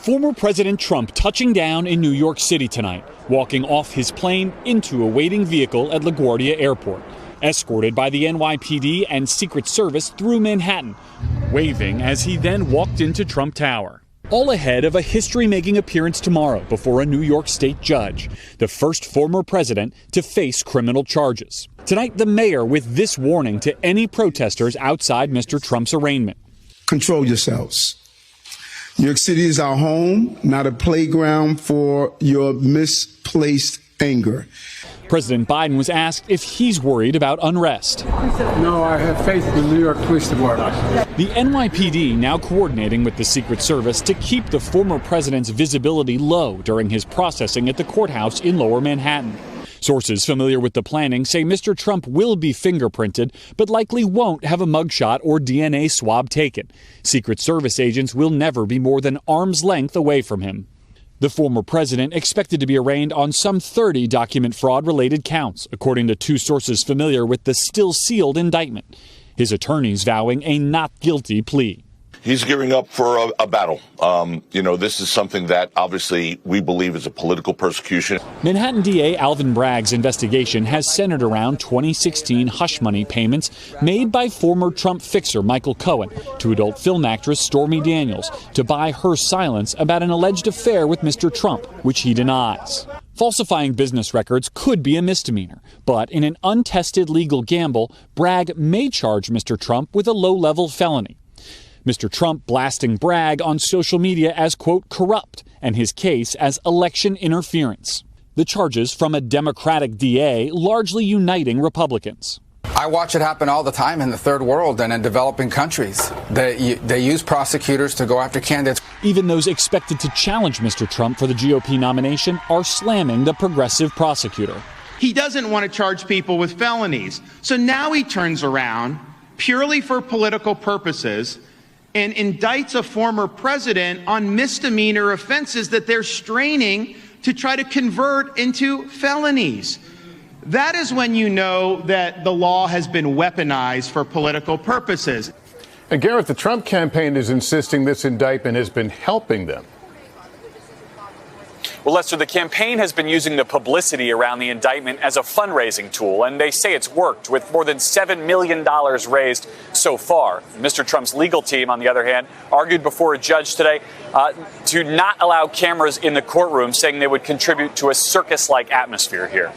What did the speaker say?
Former President Trump touching down in New York City tonight, walking off his plane into a waiting vehicle at LaGuardia Airport, escorted by the NYPD and Secret Service through Manhattan, waving as he then walked into Trump Tower. All ahead of a history-making appearance tomorrow before a New York state judge, the first former president to face criminal charges. Tonight, the mayor with this warning to any protesters outside Mr. Trump's arraignment. Control yourselves. New York City is our home, not a playground for your misplaced anger. President Biden was asked if he's worried about unrest. No, I have faith in the New York Police Department. The NYPD now coordinating with the Secret Service to keep the former president's visibility low during his processing at the courthouse in Lower Manhattan. Sources familiar with the planning say Mr. Trump will be fingerprinted, but likely won't have a mugshot or DNA swab taken. Secret Service agents will never be more than arm's length away from him. The former president expected to be arraigned on some 30 document fraud-related counts, according to two sources familiar with the still-sealed indictment. His attorneys vowing a not guilty plea. He's gearing up for a battle. This is something that obviously we believe is a political persecution. Manhattan DA Alvin Bragg's investigation has centered around 2016 hush money payments made by former Trump fixer Michael Cohen to adult film actress Stormy Daniels to buy her silence about an alleged affair with Mr. Trump, which he denies. Falsifying business records could be a misdemeanor, but in an untested legal gamble, Bragg may charge Mr. Trump with a low-level felony. Mr. Trump blasting Bragg on social media as, quote, corrupt, and his case as election interference. The charges from a Democratic DA largely uniting Republicans. I watch it happen all the time in the third world and in developing countries. They use prosecutors to go after candidates. Even those expected to challenge Mr. Trump for the GOP nomination are slamming the progressive prosecutor. He doesn't want to charge people with felonies. So now he turns around purely for political purposes and indicts a former president on misdemeanor offenses that they're straining to try to convert into felonies. That is when you know that the law has been weaponized for political purposes. And Garrett, the Trump campaign is insisting this indictment has been helping them. Well, Lester, the campaign has been using the publicity around the indictment as a fundraising tool, and they say it's worked, with more than $7 million raised so far. Mr. Trump's legal team, on the other hand, argued before a judge today to not allow cameras in the courtroom, saying they would contribute to a circus-like atmosphere here.